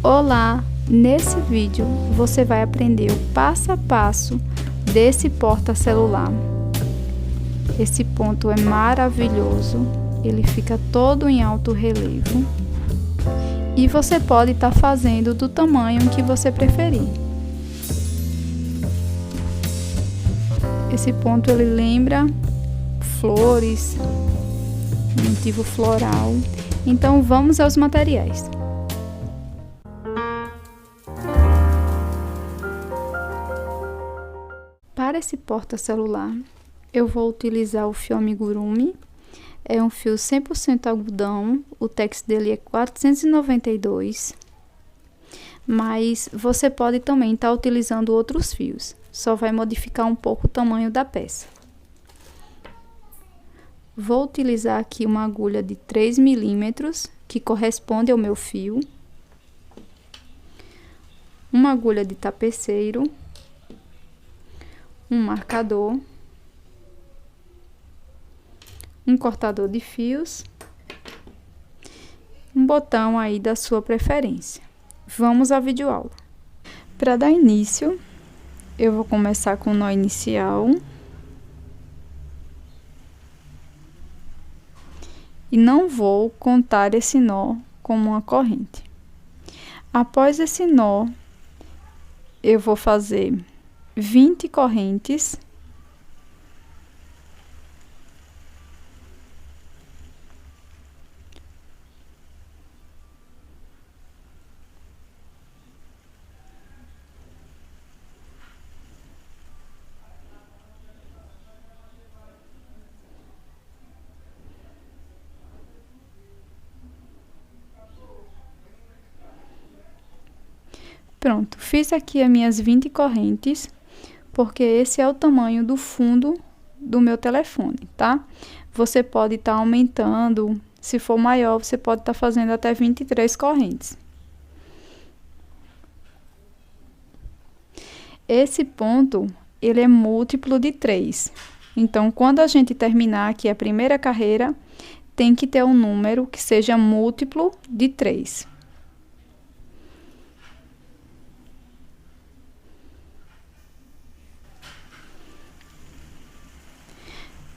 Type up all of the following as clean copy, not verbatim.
Olá! Nesse vídeo você vai aprender o passo a passo desse porta-celular. Esse ponto é maravilhoso, ele fica todo em alto relevo e você pode estar fazendo do tamanho que você preferir. Esse ponto ele lembra flores, motivo floral. Então vamos aos materiais. Para esse porta-celular, eu vou utilizar o fio amigurumi. É um fio 100% algodão, o tex dele é 492. Mas você pode também estar utilizando outros fios, só vai modificar um pouco o tamanho da peça. Vou utilizar aqui uma agulha de 3 milímetros, que corresponde ao meu fio. Uma agulha de tapeceiro. Um marcador. Um cortador de fios. Um botão aí da sua preferência. Vamos à videoaula. Para dar início, eu vou começar com o nó inicial. E não vou contar esse nó como uma corrente. Após esse nó, eu vou fazer 20 correntes. Pronto, fiz aqui as minhas 20 correntes, porque esse é o tamanho do fundo do meu telefone, tá? Você pode estar aumentando, se for maior, você pode estar fazendo até 23 correntes. Esse ponto, ele é múltiplo de 3. Então, quando a gente terminar aqui a primeira carreira, tem que ter um número que seja múltiplo de 3.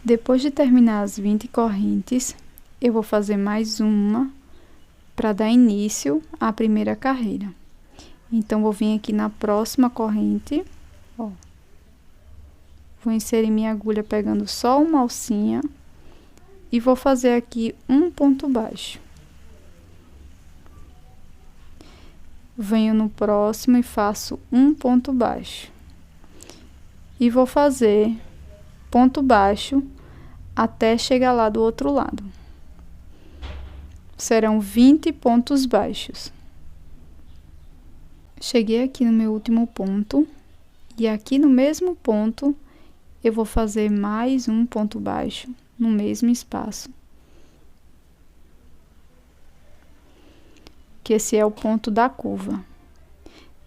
Depois de terminar as 20 correntes, eu vou fazer mais uma para dar início à primeira carreira. Então, vou vir aqui na próxima corrente, ó. Vou inserir minha agulha pegando só uma alcinha e vou fazer aqui um ponto baixo. Venho no próximo e faço um ponto baixo. E vou fazer ponto baixo até chegar lá do outro lado. Serão 20 pontos baixos. Cheguei aqui no meu último ponto e aqui no mesmo ponto eu vou fazer mais um ponto baixo no mesmo espaço. Que esse é o ponto da curva.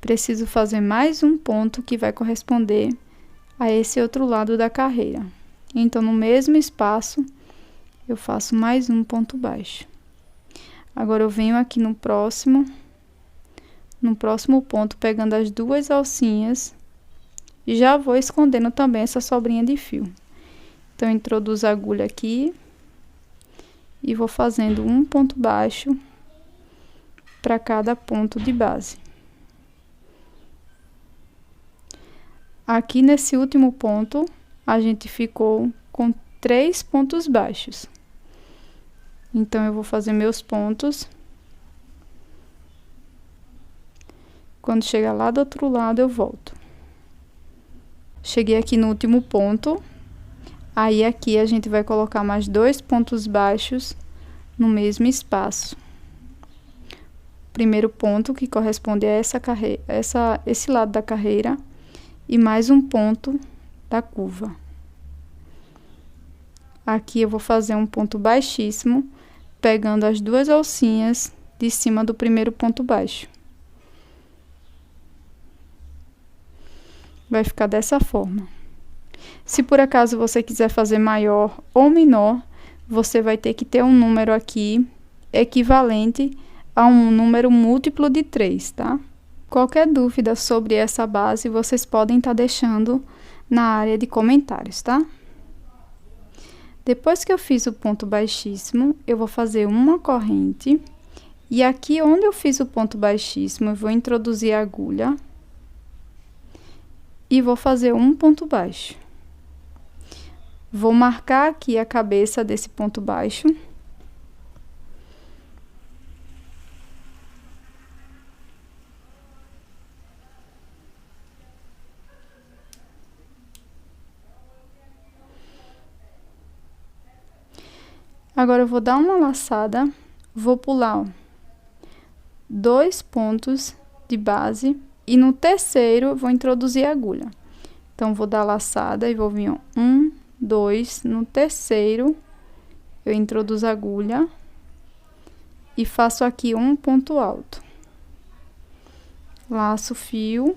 Preciso fazer mais um ponto que vai corresponder a esse outro lado da carreira. Então, no mesmo espaço, eu faço mais um ponto baixo. Agora, eu venho aqui no próximo ponto, pegando as duas alcinhas, e já vou escondendo também essa sobrinha de fio. Então, eu introduzo a agulha aqui, e vou fazendo um ponto baixo para cada ponto de base. Aqui nesse último ponto, a gente ficou com 3 pontos baixos. Então, eu vou fazer meus pontos. Quando chegar lá do outro lado, eu volto. Cheguei aqui no último ponto. Aí, aqui a gente vai colocar mais 2 pontos baixos no mesmo espaço. Primeiro ponto, que corresponde a esse lado da carreira. E mais um ponto da curva. Aqui eu vou fazer um ponto baixíssimo, pegando as duas alcinhas de cima do primeiro ponto baixo. Vai ficar dessa forma. Se por acaso você quiser fazer maior ou menor, você vai ter que ter um número aqui equivalente a um número múltiplo de 3, tá? Qualquer dúvida sobre essa base, vocês podem estar deixando na área de comentários, tá? Depois que eu fiz o ponto baixíssimo, eu vou fazer uma corrente. E aqui onde eu fiz o ponto baixíssimo, eu vou introduzir a agulha. E vou fazer um ponto baixo. Vou marcar aqui a cabeça desse ponto baixo. Agora, eu vou dar uma laçada, vou pular, ó, 2 pontos de base e no terceiro eu vou introduzir a agulha. Então, vou dar laçada e vou vir, ó, 1, 2, no terceiro eu introduzo a agulha e faço aqui um ponto alto. Laço o fio,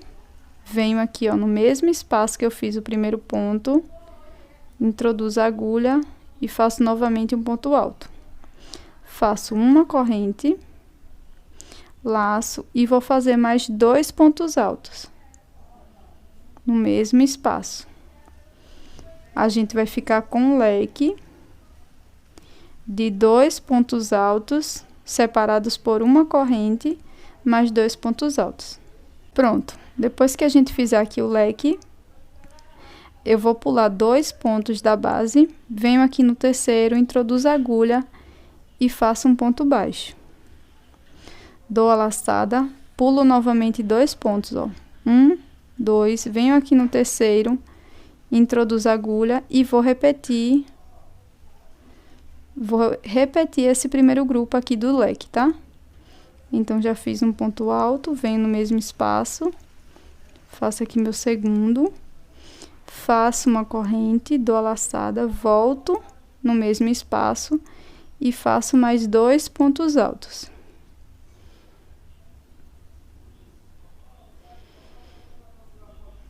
venho aqui, ó, no mesmo espaço que eu fiz o primeiro ponto, introduzo a agulha e faço novamente um ponto alto. Faço uma corrente, laço e vou fazer mais 2 pontos altos no mesmo espaço. A gente vai ficar com um leque de 2 pontos altos separados por uma corrente mais 2 pontos altos. Pronto. Depois que a gente fizer aqui o leque, eu vou pular 2 pontos da base, venho aqui no terceiro, introduzo a agulha e faço um ponto baixo. Dou a laçada, pulo novamente 2 pontos, ó. 1, 2, venho aqui no terceiro, introduzo a agulha e vou repetir esse primeiro grupo aqui do leque, tá? Então, já fiz um ponto alto, venho no mesmo espaço, faço aqui meu segundo. Faço uma corrente, dou a laçada, volto no mesmo espaço e faço mais 2 pontos altos.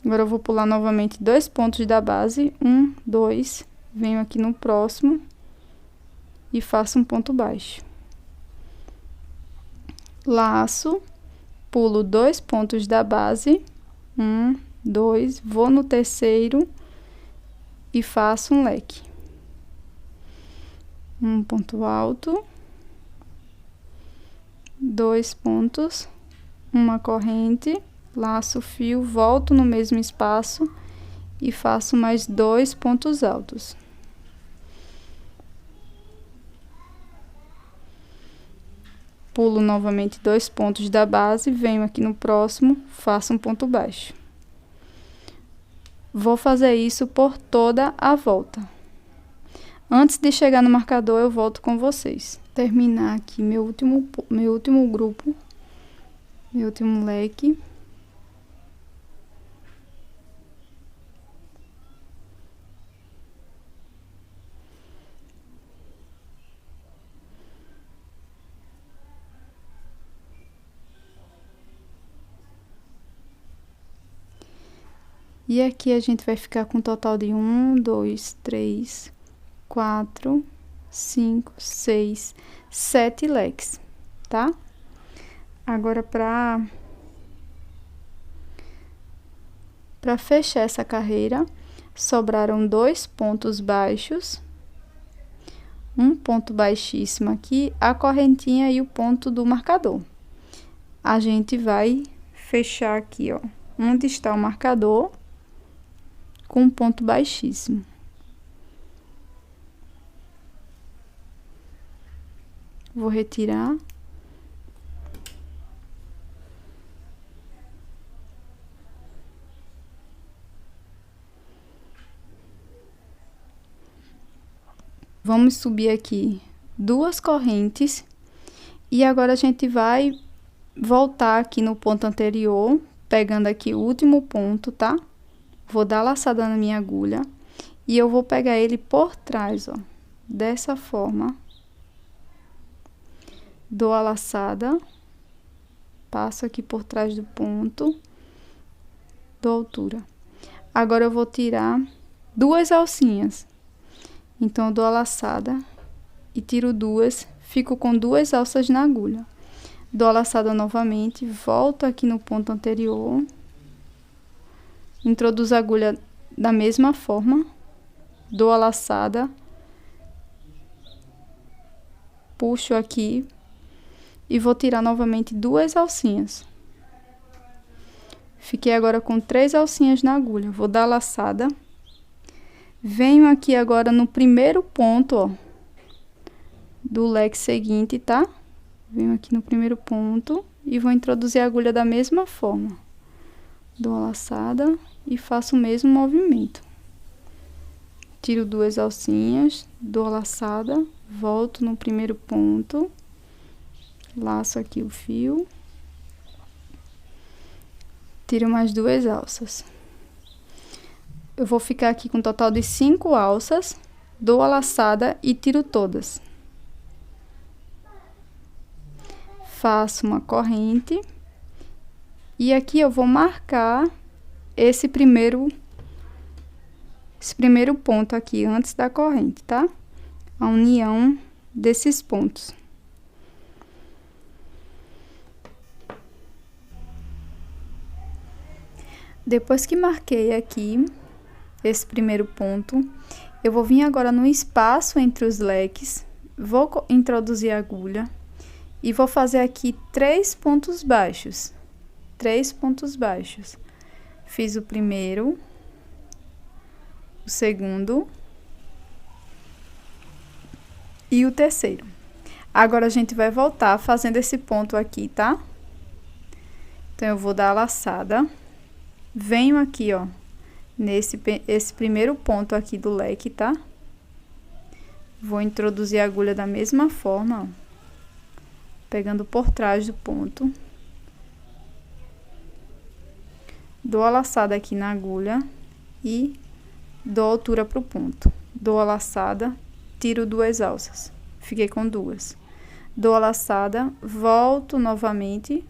Agora, eu vou pular novamente 2 pontos da base, 1, 2, venho aqui no próximo e faço um ponto baixo. Laço, pulo 2 pontos da base, 1, 2, vou no terceiro e faço um leque. Um ponto alto, 2 pontos, uma corrente, laço o fio, volto no mesmo espaço e faço mais 2 pontos altos. Pulo novamente 2 pontos da base, venho aqui no próximo, faço um ponto baixo. Vou fazer isso por toda a volta. Antes de chegar no marcador, eu volto com vocês. Terminar aqui meu último grupo, meu último leque. E aqui a gente vai ficar com um total de 1, 2, 3, 4, 5, 6, 7 leques, tá? Agora, para fechar essa carreira, sobraram 2 pontos baixos, um ponto baixíssimo aqui, a correntinha e o ponto do marcador. A gente vai fechar aqui, ó, onde está o marcador, com um ponto baixíssimo. Vou retirar. Vamos subir aqui 2 correntes. E agora a gente vai voltar aqui no ponto anterior, pegando aqui o último ponto, tá? Vou dar laçada na minha agulha e eu vou pegar ele por trás, ó, dessa forma. Dou a laçada, passo aqui por trás do ponto, dou altura. Agora, eu vou tirar 2 alcinhas. Então, eu dou a laçada e tiro 2, fico com 2 alças na agulha. dou a laçada novamente, volto aqui no ponto anterior, introduzo a agulha da mesma forma, dou a laçada, puxo aqui e vou tirar novamente 2 alcinhas. Fiquei agora com 3 alcinhas na agulha, vou dar a laçada, venho aqui agora no primeiro ponto, ó, do leque seguinte, tá? Venho aqui no primeiro ponto e vou introduzir a agulha da mesma forma. Dou a laçada e faço o mesmo movimento. Tiro 2 alcinhas, dou a laçada, volto no primeiro ponto, laço aqui o fio, tiro mais 2 alças. Eu vou ficar aqui com um total de 5 alças, dou a laçada e tiro todas. Faço uma corrente e aqui eu vou marcar esse primeiro ponto aqui antes da corrente, tá? A união desses pontos. Depois que marquei aqui esse primeiro ponto, eu vou vir agora no espaço entre os leques, vou introduzir a agulha e vou fazer aqui 3 pontos baixos. 3 pontos baixos. Fiz o primeiro, o segundo e o terceiro. Agora a gente vai voltar fazendo esse ponto aqui, tá? Então eu vou dar a laçada, venho aqui, ó, esse primeiro ponto aqui do leque, tá? Vou introduzir a agulha da mesma forma, ó, pegando por trás do ponto. Dou a laçada aqui na agulha e dou altura pro ponto. Dou a laçada, tiro 2 alças. Fiquei com 2. Dou a laçada, volto novamente,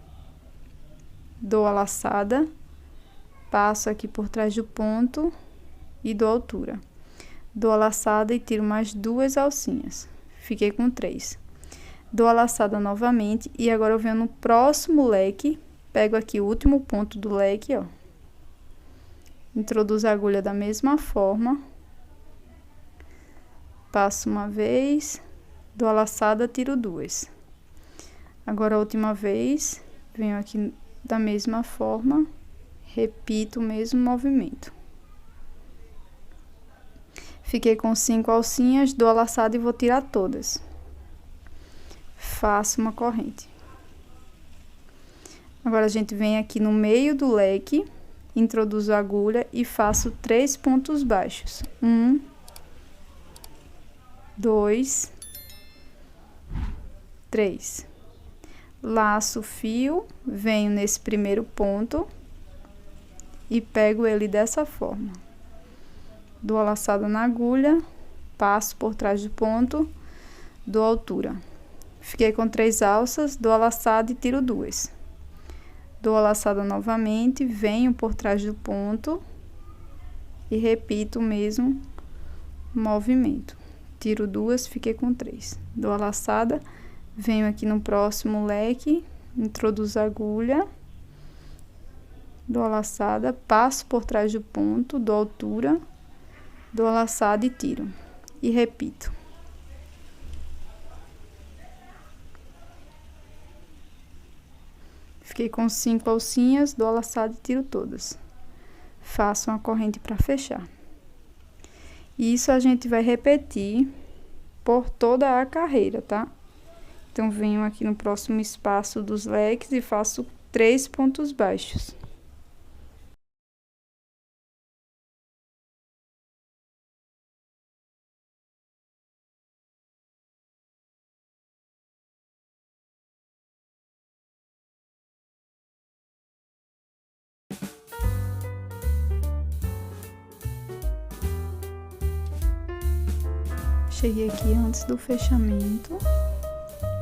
dou a laçada, passo aqui por trás do ponto e dou altura. Dou a laçada e tiro mais 2 alcinhas. Fiquei com 3. Dou a laçada novamente e agora eu venho no próximo leque, pego aqui o último ponto do leque, ó. Introduzo a agulha da mesma forma, passo uma vez, dou a laçada, tiro 2. Agora a última vez, venho aqui da mesma forma, repito o mesmo movimento. Fiquei com 5 alcinhas, dou a laçada e vou tirar todas. Faço uma corrente. Agora a gente vem aqui no meio do leque, introduzo a agulha e faço 3 pontos baixos. 1, 2, 3. Laço o fio, venho nesse primeiro ponto e pego ele dessa forma. Dou a laçada na agulha, passo por trás do ponto, dou altura. Fiquei com 3 alças, dou a laçada e tiro 2. Dou a laçada novamente, venho por trás do ponto e repito o mesmo movimento. Tiro 2, fiquei com 3. Dou a laçada, venho aqui no próximo leque, introduzo a agulha, dou a laçada, passo por trás do ponto, dou altura, dou a laçada e tiro. E repito. Fiquei com 5 alcinhas, dou a laçada e tiro todas. Faço uma corrente para fechar. E isso a gente vai repetir por toda a carreira, tá? Então, venho aqui no próximo espaço dos leques e faço 3 pontos baixos. Cheguei aqui antes do fechamento,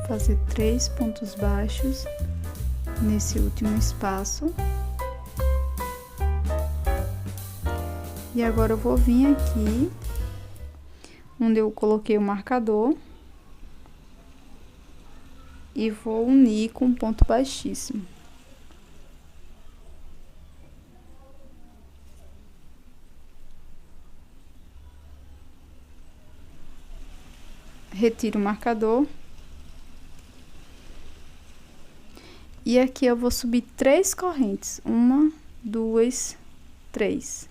fazer 3 pontos baixos nesse último espaço. E agora eu vou vir aqui, onde eu coloquei o marcador, e vou unir com um ponto baixíssimo. Retiro o marcador. E aqui eu vou subir 3 correntes. 1, 2, 3.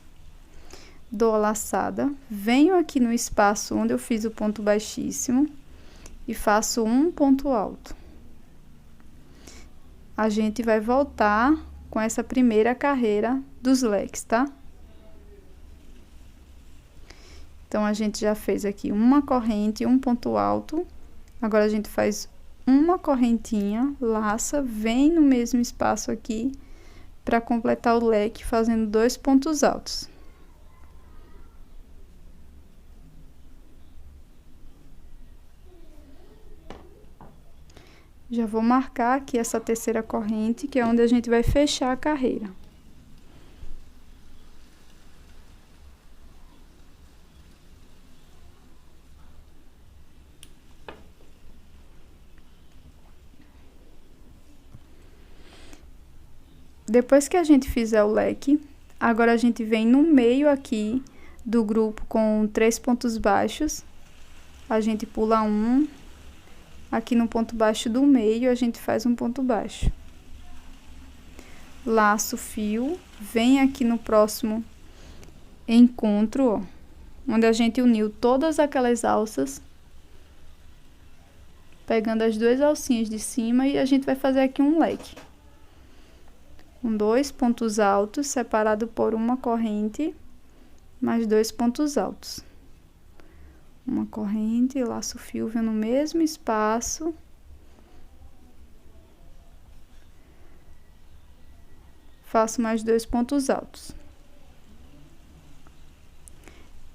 Dou a laçada, venho aqui no espaço onde eu fiz o ponto baixíssimo e faço um ponto alto. A gente vai voltar com essa primeira carreira dos leques, tá? Então, a gente já fez aqui uma corrente e um ponto alto. Agora, a gente faz uma correntinha, laça, vem no mesmo espaço aqui para completar o leque, fazendo 2 pontos altos. Já vou marcar aqui essa terceira corrente, que é onde a gente vai fechar a carreira. Depois que a gente fizer o leque, agora a gente vem no meio aqui do grupo com 3 pontos baixos. A gente pula um. Aqui no ponto baixo do meio, a gente faz um ponto baixo. Laço o fio, vem aqui no próximo encontro, ó, onde a gente uniu todas aquelas alças, pegando as 2 alcinhas de cima, e a gente vai fazer aqui um leque. Com 2 pontos altos, separado por uma corrente, mais 2 pontos altos. Uma corrente, laço o fio, vem no mesmo espaço. Faço mais 2 pontos altos.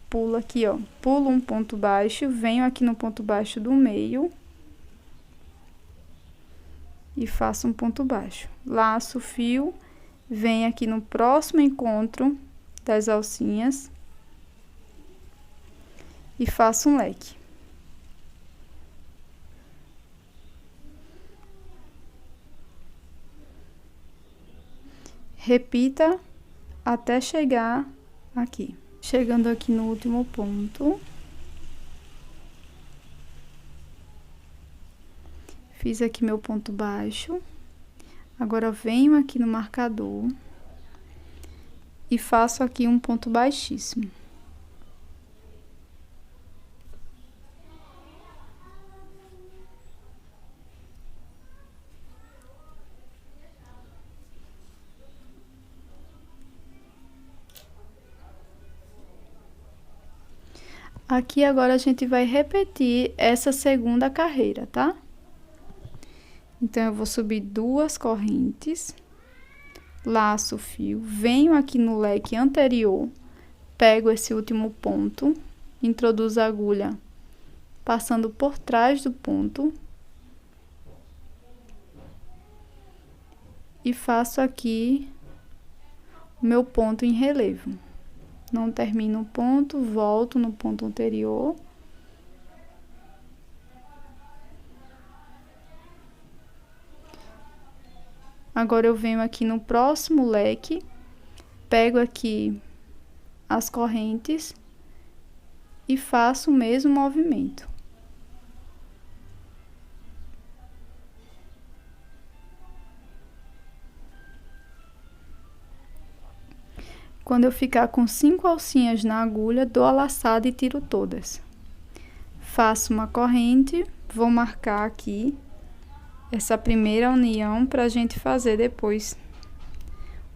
Pulo aqui, ó, pulo um ponto baixo, venho aqui no ponto baixo do meio e faço um ponto baixo. Laço o fio, venho aqui no próximo encontro das alcinhas e faço um leque. Repita até chegar aqui. Chegando aqui no último ponto, fiz aqui meu ponto baixo. Agora, venho aqui no marcador e faço aqui um ponto baixíssimo. Aqui agora a gente vai repetir essa segunda carreira, tá? Então, eu vou subir 2 correntes, laço o fio, venho aqui no leque anterior, pego esse último ponto, introduzo a agulha passando por trás do ponto e faço aqui o meu ponto em relevo. Não termino o ponto, volto no ponto anterior. Agora, eu venho aqui no próximo leque, pego aqui as correntes e faço o mesmo movimento. Quando eu ficar com 5 alcinhas na agulha, dou a laçada e tiro todas. Faço uma corrente, vou marcar aqui essa primeira união para a gente fazer depois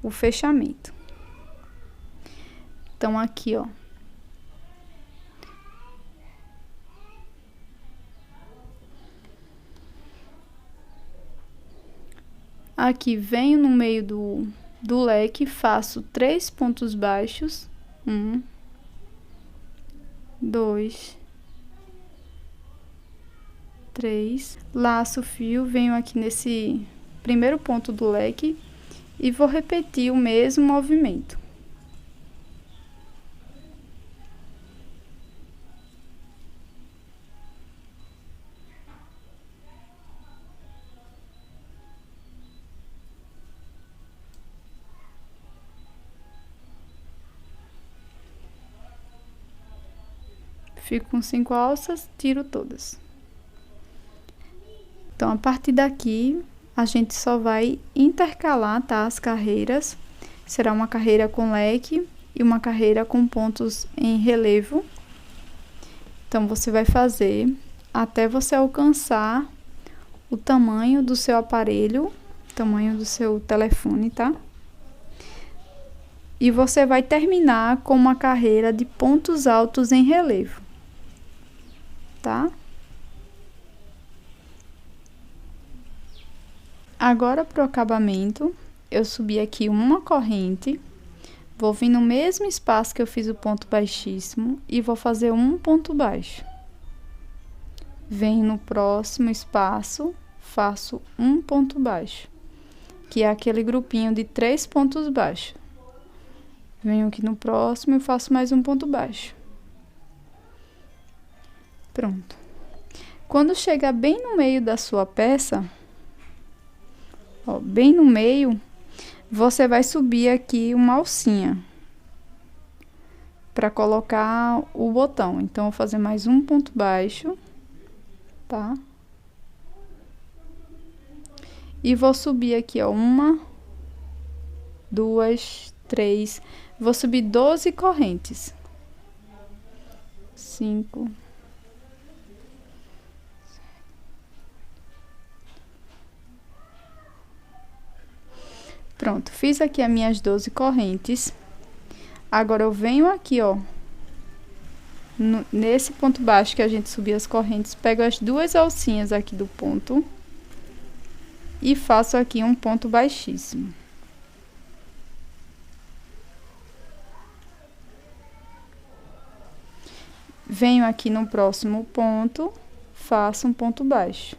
o fechamento. Então, aqui, ó. Aqui, venho no meio do leque, faço 3 pontos baixos. 1, 2, 3. Laço o fio, venho aqui nesse primeiro ponto do leque e vou repetir o mesmo movimento. Fico com 5 alças, tiro todas. Então, a partir daqui, a gente só vai intercalar, tá, as carreiras. Será uma carreira com leque e uma carreira com pontos em relevo. Então, você vai fazer até você alcançar o tamanho do seu aparelho, tamanho do seu telefone, tá? E você vai terminar com uma carreira de pontos altos em relevo, tá? Agora, para o acabamento, eu subi aqui uma corrente, vou vir no mesmo espaço que eu fiz o ponto baixíssimo e vou fazer um ponto baixo. Venho no próximo espaço, faço um ponto baixo, que é aquele grupinho de 3 pontos baixos. Venho aqui no próximo e faço mais um ponto baixo. Pronto. Quando chegar bem no meio da sua peça, ó, bem no meio, você vai subir aqui uma alcinha para colocar o botão. Então, eu vou fazer mais um ponto baixo, tá? E vou subir aqui, ó, 1, 2, 3, vou subir 12 correntes. 5. Pronto, fiz aqui as minhas 12 correntes. Agora, eu venho aqui, ó, nesse ponto baixo que a gente subiu as correntes, pego as 2 alcinhas aqui do ponto e faço aqui um ponto baixíssimo. Venho aqui no próximo ponto, faço um ponto baixo.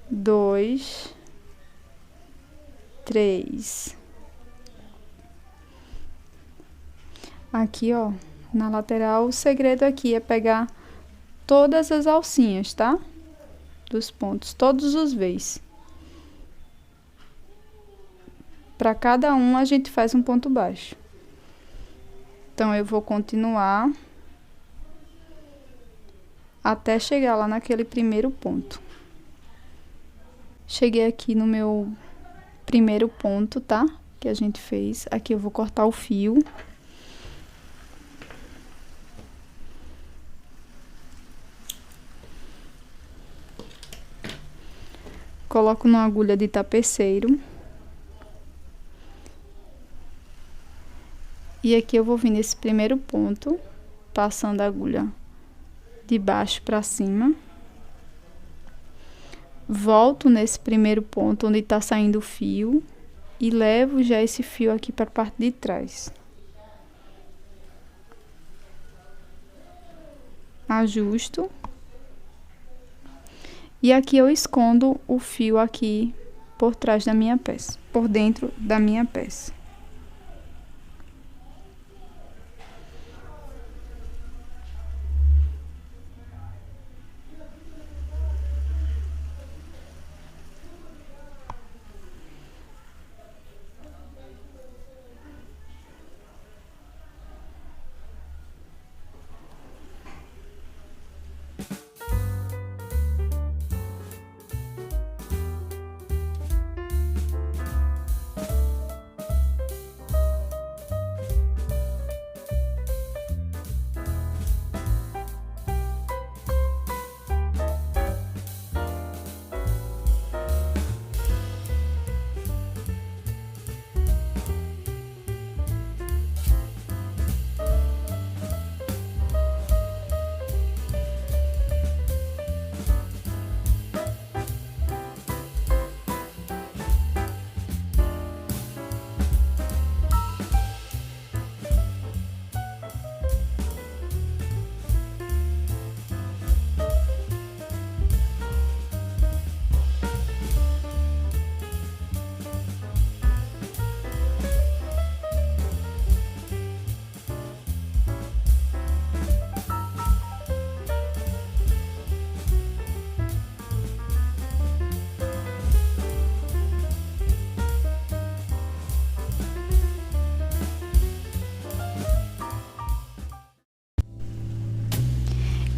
2, 3. Aqui, ó, na lateral, o segredo aqui é pegar todas as alcinhas, tá? Dos pontos, todos os vezes. Para cada um, a gente faz um ponto baixo. Então, eu vou continuar até chegar lá naquele primeiro ponto. Cheguei aqui no meu primeiro ponto, tá? Que a gente fez. Aqui eu vou cortar o fio. Coloco numa agulha de tapeceiro. E aqui eu vou vir nesse primeiro ponto, passando a agulha de baixo para cima. Volto nesse primeiro ponto onde tá saindo o fio e levo já esse fio aqui para a parte de trás. Ajusto. E aqui eu escondo o fio aqui por trás da minha peça, por dentro da minha peça.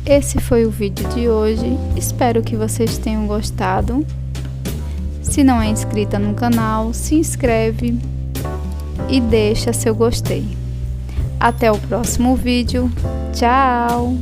Esse foi o vídeo de hoje, espero que vocês tenham gostado. Se não é inscrita no canal, se inscreve e deixa seu gostei. Até o próximo vídeo, tchau!